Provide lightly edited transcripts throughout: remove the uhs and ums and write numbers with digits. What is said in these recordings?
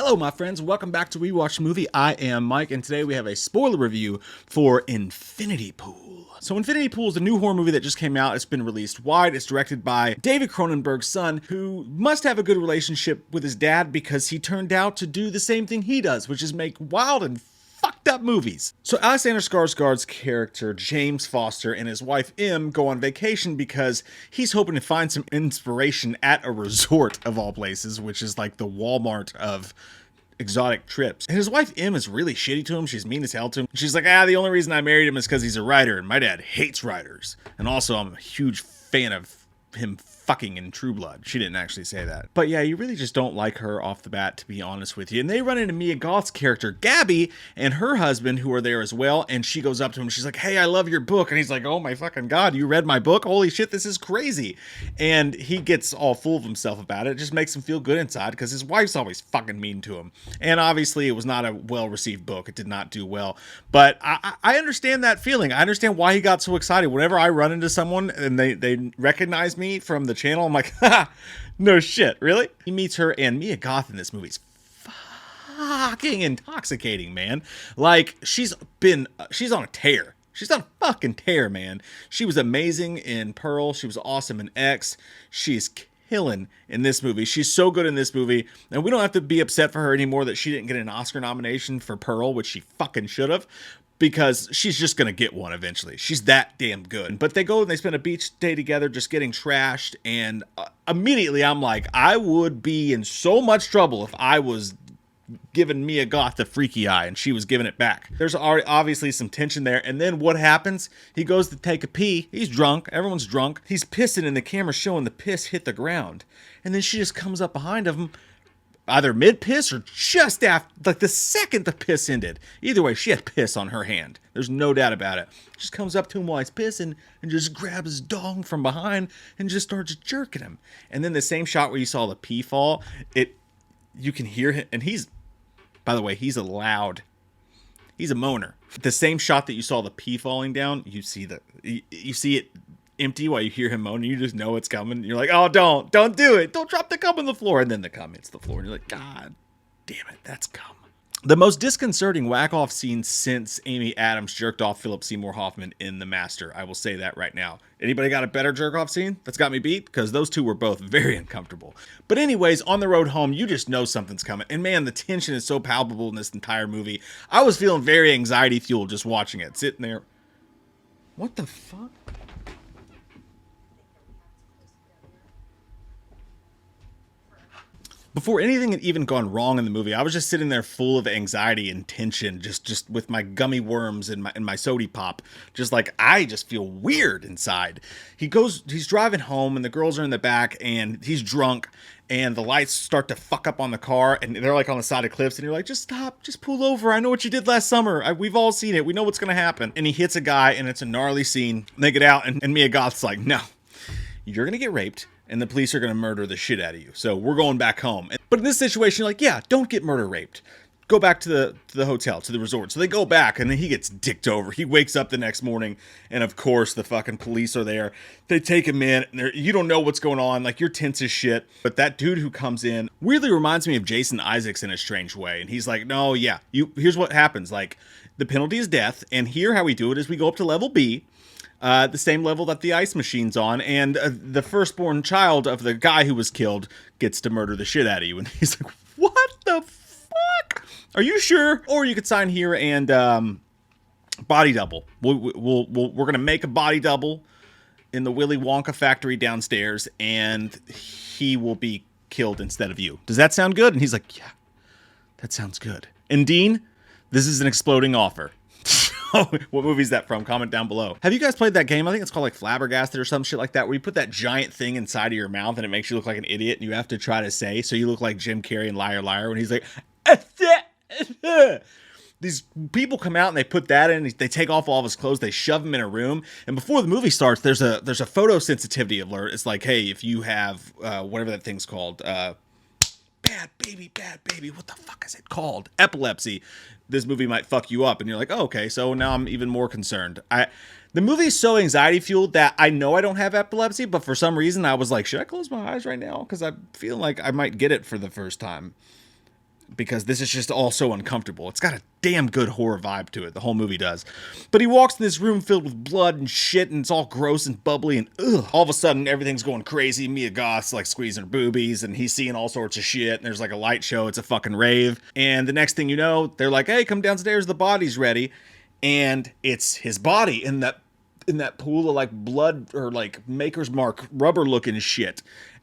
Hello, my friends. Welcome back to We Watch Movie. I am Mike, and today we have a spoiler review for Infinity Pool. So Infinity Pool is a new horror movie that just came out. It's been released wide. It's directed by David Cronenberg's son, who must have a good relationship with his dad because he turned out to do the same thing he does, which is make wild and fucked up movies. So Alexander Skarsgård's character, James Foster, and his wife, Em, go on vacation because he's hoping to find some inspiration at a resort of all places, which is like the Walmart of exotic trips. And his wife, Em, is really shitty to him. She's mean as hell to him. She's like, the only reason I married him is because he's a writer, and my dad hates writers. And also, I'm a huge fan of him fucking in True Blood. She didn't actually say that. But yeah, you really just don't like her off the bat, to be honest with you. And they run into Mia Goth's character, Gabby, and her husband, who are there as well. And she goes up to him. She's like, hey, I love your book. And he's like, oh my fucking God, you read my book? Holy shit, this is crazy. And he gets all full of himself about it. It just makes him feel good inside because his wife's always fucking mean to him. And obviously it was not a well-received book. It did not do well. But I understand that feeling. I understand why he got so excited. Whenever I run into someone and they recognize me from the channel, I'm like, haha, no shit, really? He meets her, and Mia Goth in this movie is fucking intoxicating, man. Like, she's on a tear. She's on a fucking tear, man. She was amazing in Pearl. She was awesome in X. She's killing in this movie. She's so good in this movie, and we don't have to be upset for her anymore that she didn't get an Oscar nomination for Pearl, which she fucking should have, because she's just going to get one eventually. She's that damn good. But they go and they spend a beach day together just getting trashed, and immediately I'm like, I would be in so much trouble if I was giving Mia Goth the freaky eye and she was giving it back. There's obviously some tension there, and then what happens? He goes to take a pee. He's drunk. Everyone's drunk. He's pissing, and the camera's showing the piss hit the ground. And then she just comes up behind him, either mid-piss or just after, like the second the piss ended. Either way, she had piss on her hand. There's no doubt about it. Just comes up to him while he's pissing and just grabs his dong from behind and just starts jerking him. And then the same shot where you saw the pee fall, you can hear him, and by the way, he's a moaner. The same shot that you saw the pee falling down, you see it empty while you hear him moan, and you just know it's coming. You're like, oh, don't do it. Don't drop the cum on the floor. And then the cum hits the floor, and you're like, God damn it, that's cum. The most disconcerting whack-off scene since Amy Adams jerked off Philip Seymour Hoffman in The Master. I will say that right now. Anybody got a better jerk-off scene that's got me beat? Because those two were both very uncomfortable. But anyways, on the road home, you just know something's coming. And man, the tension is so palpable in this entire movie. I was feeling very anxiety-fueled just watching it. Sitting there. What the fuck? Before anything had even gone wrong in the movie, I was just sitting there full of anxiety and tension, just with my gummy worms and my sody pop. Just like, I just feel weird inside. He's driving home, and the girls are in the back, and he's drunk, and the lights start to fuck up on the car, and they're like on the side of cliffs, and you're like, just stop, just pull over. I know what you did last summer. We've all seen it. We know what's going to happen. And he hits a guy, and it's a gnarly scene. They get out, and Mia Goth's like, no, you're going to get raped, and the police are going to murder the shit out of you. So we're going back home. But in this situation, you're like, yeah, don't get murder raped. Go back to the hotel, to the resort. So they go back, and then he gets dicked over. He wakes up the next morning, and of course the fucking police are there. They take him in, and you don't know what's going on. Like, you're tense as shit. But that dude who comes in weirdly reminds me of Jason Isaacs in a strange way. And he's like, no, yeah, here's what happens. Like, the penalty is death, and here how we do it is we go up to level B, the same level that the ice machine's on, and the firstborn child of the guy who was killed gets to murder the shit out of you. And he's like, what the fuck? Are you sure? Or you could sign here and body double. We're gonna make a body double in the Willy Wonka factory downstairs, and he will be killed instead of you. Does that sound good? And he's like, yeah, that sounds good. And Dean, this is an exploding offer. What movie is that from? Comment down below. Have you guys played that game? I think it's called like Flabbergasted or some shit like that, where you put that giant thing inside of your mouth and it makes you look like an idiot, and you have to try to say, so you look like Jim Carrey in Liar Liar when he's like, these people come out and they put that in, they take off all of his clothes, they shove him in a room, and before the movie starts, there's a photosensitivity alert. It's like, hey, if you have whatever that thing's called, bad baby, what the fuck is it called? Epilepsy. This movie might fuck you up. And you're like, oh, okay, so now I'm even more concerned. The movie is so anxiety fueled that I know I don't have epilepsy, but for some reason I was like, should I close my eyes right now? Because I feel like I might get it for the first time. because this is just all so uncomfortable. It's got a damn good horror vibe to it. The whole movie does. But he walks in this room filled with blood and shit, and it's all gross and bubbly, and ugh. All of a sudden, everything's going crazy. Mia Goth's like squeezing her boobies, and he's seeing all sorts of shit, and there's like a light show. It's a fucking rave. And the next thing you know, they're like, hey, come downstairs, the body's ready. And it's his body in that pool of like blood or like Maker's Mark rubber looking shit.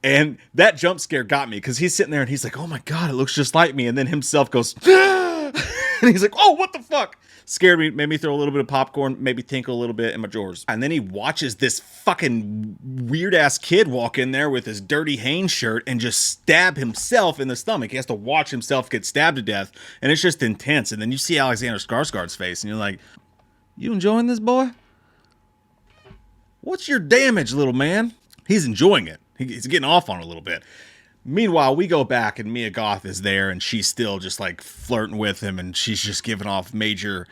And that jump scare got me because he's sitting there and he's like, oh my God, it looks just like me. And then himself goes, ah! And he's like, oh, what the fuck? Scared me, made me throw a little bit of popcorn, maybe tinkle a little bit in my drawers. And then he watches this fucking weird ass kid walk in there with his dirty Hanes shirt and just stab himself in the stomach. He has to watch himself get stabbed to death. And it's just intense. And then you see Alexander Skarsgård's face and you're like, you enjoying this, boy? What's your damage, little man? He's enjoying it. He's getting off on it a little bit. Meanwhile, we go back and Mia Goth is there and she's still just like flirting with him and she's just giving off major,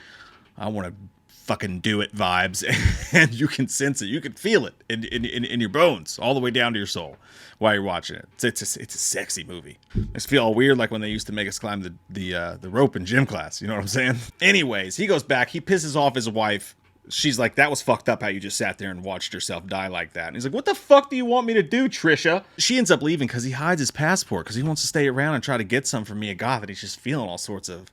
I want to fucking do it vibes. And you can sense it. You can feel it in your bones all the way down to your soul while you're watching it. It's a sexy movie. I just feel all weird like when they used to make us climb the rope in gym class. You know what I'm saying? Anyways, he goes back. He pisses off his wife. She's like, that was fucked up how you just sat there and watched yourself die like that. And he's like, what the fuck do you want me to do, Trisha? She ends up leaving because he hides his passport because he wants to stay around and try to get some from Mia Goth. And he's just feeling all sorts of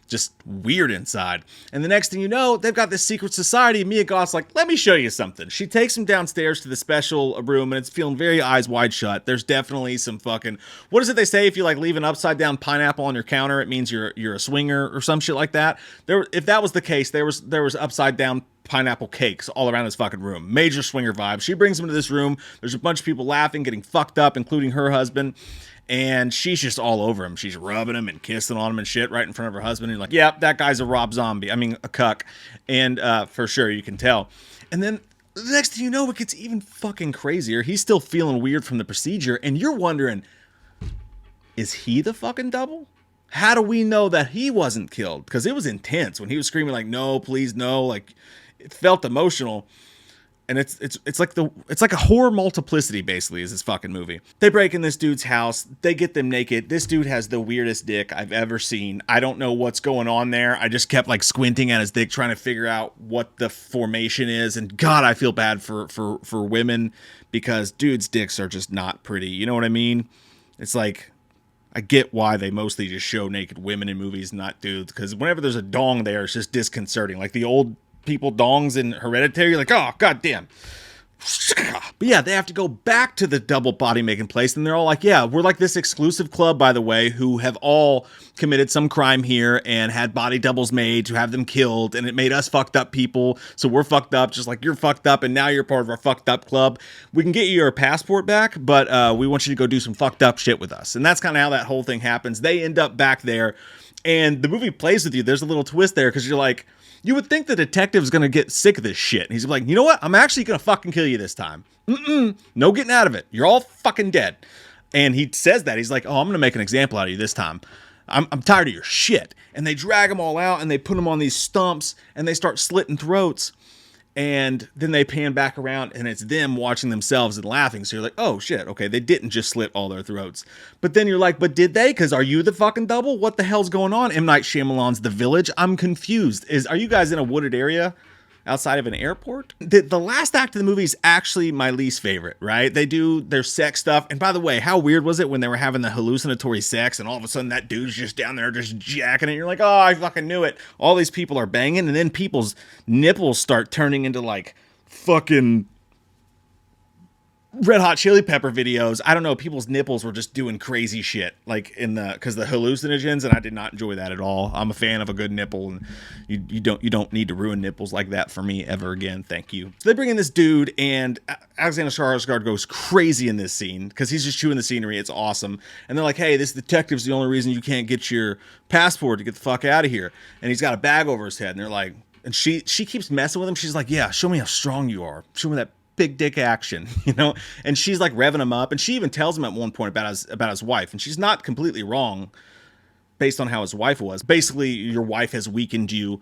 just weird inside. And the next thing you know, they've got this secret society. Mia Goth's like, let me show you something. She takes him downstairs to the special room and it's feeling very eyes wide shut. There's definitely some fucking, what is it they say? If you like leave an upside down pineapple on your counter, it means you're a swinger or some shit like that. If that was the case, there was upside down pineapple cakes all around this fucking room. Major swinger vibe. She brings him to this room. There's a bunch of people laughing, getting fucked up, including her husband. And she's just all over him. She's rubbing him and kissing on him and shit right in front of her husband. And like, yeah, that guy's a Rob Zombie. I mean, a cuck. And for sure, you can tell. And then the next thing you know, it gets even fucking crazier. He's still feeling weird from the procedure. And you're wondering, is he the fucking double? How do we know that he wasn't killed? Because it was intense when he was screaming like, no, please, no. Like, it felt emotional. And it's like a horror multiplicity, basically, is this fucking movie. They break in this dude's house. They get them naked. This dude has the weirdest dick I've ever seen. I don't know what's going on there. I just kept like squinting at his dick, trying to figure out what the formation is. And God, I feel bad for women because dudes' dicks are just not pretty. You know what I mean? It's like, I get why they mostly just show naked women in movies, not dudes. Because whenever there's a dong there, it's just disconcerting. Like the old people dongs in Hereditary, you're like, oh, goddamn. But yeah, they have to go back to the double body making place, and they're all like, yeah, we're like this exclusive club, by the way, who have all committed some crime here and had body doubles made to have them killed, and it made us fucked up people, so we're fucked up just like you're fucked up, and now you're part of our fucked up club. We can get you your passport back, but we want you to go do some fucked up shit with us. And that's kind of how that whole thing happens. They end up back there, and the movie plays with you. There's a little twist there, because you're like, you would think the detective's going to get sick of this shit. And he's like, you know what? I'm actually going to fucking kill you this time. No getting out of it. You're all fucking dead. And he says that. He's like, oh, I'm going to make an example out of you this time. I'm tired of your shit. And they drag them all out and they put them on these stumps and they start slitting throats. And then they pan back around and it's them watching themselves and laughing. So you're like, oh shit, okay, they didn't just slit all their throats. But then you're like, but did they? Because are you the fucking double? What the hell's going on? M. Night Shyamalan's The Village. I'm confused. Are you guys in a wooded area outside of an airport? The last act of the movie is actually my least favorite, right? They do their sex stuff. And by the way, how weird was it when they were having the hallucinatory sex and all of a sudden that dude's just down there just jacking it? You're like, oh, I fucking knew it. All these people are banging and then people's nipples start turning into like fucking Red Hot Chili Pepper videos. I don't know. People's nipples were just doing crazy shit, like because the hallucinogens, and I did not enjoy that at all. I'm a fan of a good nipple, and you don't need to ruin nipples like that for me ever again. Thank you. So they bring in this dude, and Alexander Skarsgård goes crazy in this scene because he's just chewing the scenery. It's awesome, and they're like, "Hey, this detective's the only reason you can't get your passport to get the fuck out of here." And he's got a bag over his head, and they're like, and she keeps messing with him. She's like, "Yeah, show me how strong you are. Show me that big dick action," you know. And she's like revving him up, and she even tells him at one point about his wife, and she's not completely wrong based on how his wife was. Basically, your wife has weakened you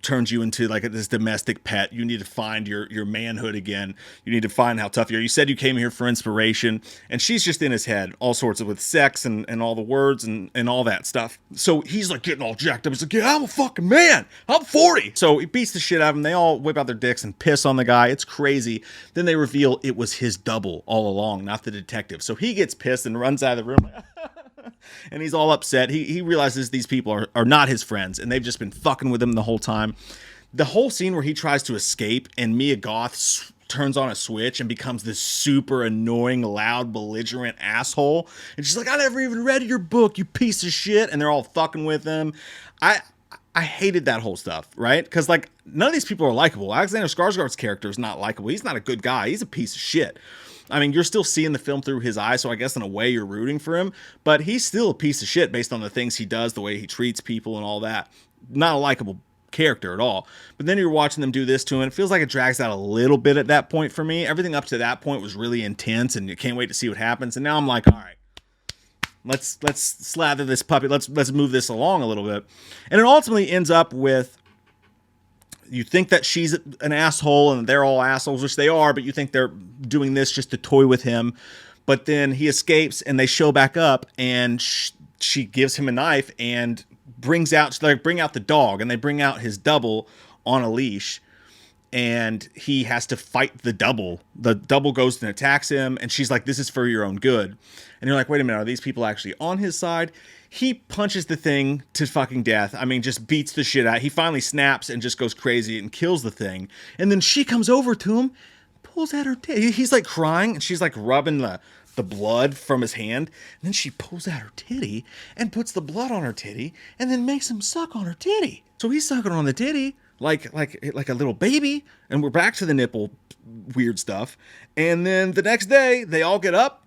turns you into like this domestic pet. You need to find your manhood again. You need to find how tough you are. You said you came here for inspiration, and she's just in his head, all sorts of with sex and all the words and all that stuff. So he's like getting all jacked up. He's like, yeah, I'm a fucking man. I'm 40. So he beats the shit out of him. They all whip out their dicks and piss on the guy. It's crazy. Then they reveal it was his double all along, not the detective. So he gets pissed and runs out of the room. And he's all upset. He realizes these people are not his friends, and they've just been fucking with him the whole time. The whole scene where he tries to escape and Mia Goth turns on a switch and becomes this super annoying, loud, belligerent asshole. And she's like, I never even read your book, you piece of shit. And they're all fucking with him. I hated that whole stuff, right? Because like none of these people are likable. Alexander Skarsgård's character is not likable. He's not a good guy. He's a piece of shit. I mean, you're still seeing the film through his eyes, so I guess in a way you're rooting for him, but he's still a piece of shit based on the things he does, the way he treats people and all that. Not a likable character at all. But then you're watching them do this to him, and it feels like it drags out a little bit at that point for me. Everything up to that point was really intense, and you can't wait to see what happens. And now I'm like, all right, let's slather this puppy. Let's move this along a little bit. And it ultimately ends up with, you think that she's an asshole and they're all assholes, which they are, but you think they're doing this just to toy with him. But then he escapes and they show back up, and she gives him a knife and bring out the dog, and they bring out his double on a leash, and he has to fight the double. The double goes and attacks him, and she's like, this is for your own good. And you're like, wait a minute, are these people actually on his side? He punches the thing to fucking death. I mean, just beats the shit out. He finally snaps and just goes crazy and kills the thing. And then she comes over to him, pulls out her titty. He's like crying, and she's like rubbing the blood from his hand. And then she pulls out her titty and puts the blood on her titty and then makes him suck on her titty. So he's sucking on the titty like a little baby. And we're back to the nipple weird stuff. And then the next day, they all get up.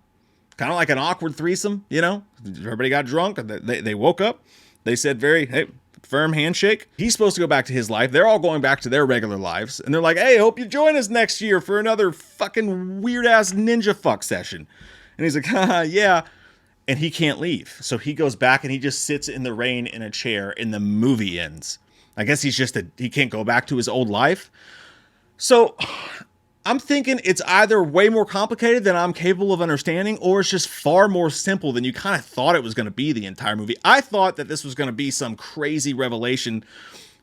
Kind of like an awkward threesome, you know? Everybody got drunk. They woke up. They said firm handshake. He's supposed to go back to his life. They're all going back to their regular lives. And they're like, hey, hope you join us next year for another fucking weird-ass ninja fuck session. And he's like, haha, yeah. And he can't leave. So he goes back and he just sits in the rain in a chair, and the movie ends. I guess he can't go back to his old life. So I'm thinking it's either way more complicated than I'm capable of understanding, or it's just far more simple than you kind of thought it was going to be the entire movie. I thought that this was going to be some crazy revelation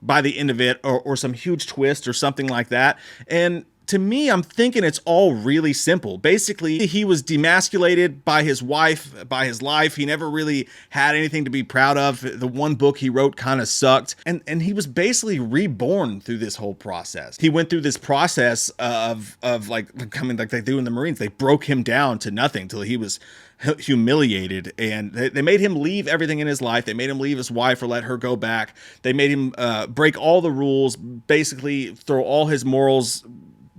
by the end of it, or some huge twist or something like that. And to me, I'm thinking it's all really simple. Basically, he was demasculated by his wife, by his life. He never really had anything to be proud of. The one book he wrote kind of sucked. And he was basically reborn through this whole process. He went through this process of coming like they do in the Marines. They broke him down to nothing till he was humiliated, and they made him leave everything in his life. They made him leave his wife or let her go back. They made him break all the rules, basically throw all his morals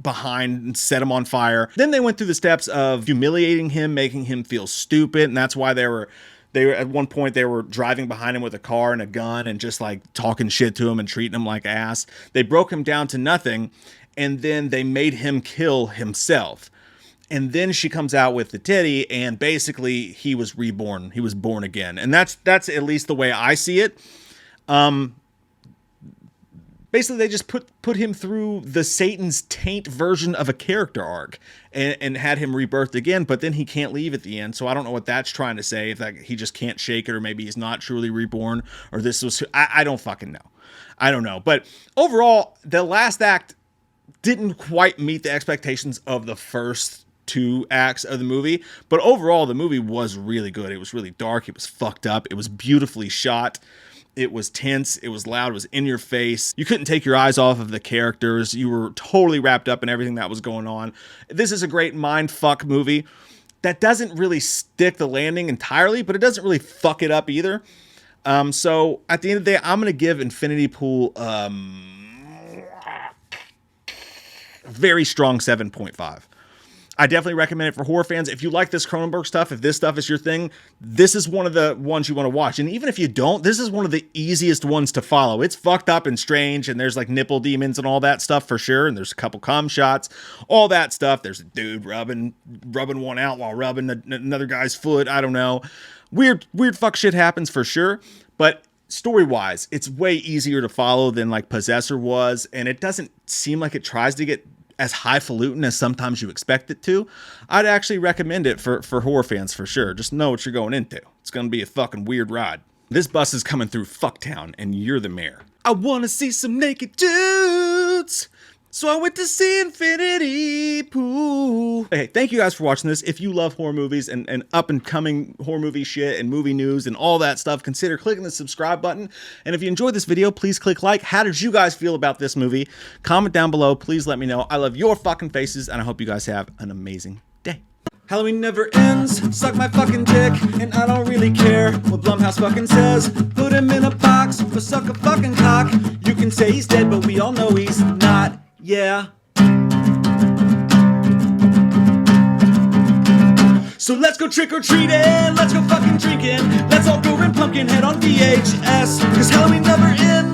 behind and set him on fire. Then they went through the steps of humiliating him, making him feel stupid, and that's why they were at one point they were driving behind him with a car and a gun and just like talking shit to him and treating him like ass. They broke him down to nothing, and then they made him kill himself. And then she comes out with the titty, and basically he was reborn. He was born again. And that's at least the way I see it. Basically, they just put him through the Satan's taint version of a character arc and had him rebirthed again, but then he can't leave at the end. So I don't know what that's trying to say, if that he just can't shake it, or maybe he's not truly reborn, or this was... I don't fucking know. I don't know. But overall, the last act didn't quite meet the expectations of the first two acts of the movie. But overall, the movie was really good. It was really dark. It was fucked up. It was beautifully shot. It was tense. It was loud. It was in your face. You couldn't take your eyes off of the characters. You were totally wrapped up in everything that was going on. This is a great mind fuck movie that doesn't really stick the landing entirely, but it doesn't really fuck it up either. So at the end of the day, I'm going to give Infinity Pool a very strong 7.5. I definitely recommend it for horror fans. If you like this Cronenberg stuff, if this stuff is your thing, this is one of the ones you want to watch. And even if you don't, this is one of the easiest ones to follow. It's fucked up and strange, and there's like nipple demons and all that stuff for sure. And there's a couple cum shots, all that stuff. There's a dude rubbing one out while rubbing another guy's foot. I don't know. Weird fuck shit happens for sure. But story-wise, it's way easier to follow than like Possessor was, and it doesn't seem like it tries to get as highfalutin as sometimes you expect it to. I'd actually recommend it for horror fans for sure. Just know what you're going into. It's gonna be a fucking weird ride. This bus is coming through Fucktown, and you're the mayor. I wanna see some naked dudes, so I went to see Infinity Pool. Hey, thank you guys for watching this. If you love horror movies and up-and-coming horror movie shit and movie news and all that stuff, consider clicking the subscribe button. And if you enjoyed this video, please click like. How did you guys feel about this movie? Comment down below. Please let me know. I love your fucking faces, and I hope you guys have an amazing day. Halloween never ends, suck my fucking dick, and I don't really care what Blumhouse fucking says. Put him in a box, or suck a fucking cock. You can say he's dead, but we all know he's not, yeah. So let's go trick-or-treating, let's go fucking drinking, let's all go rent Pumpkinhead on VHS, cause Halloween never ends.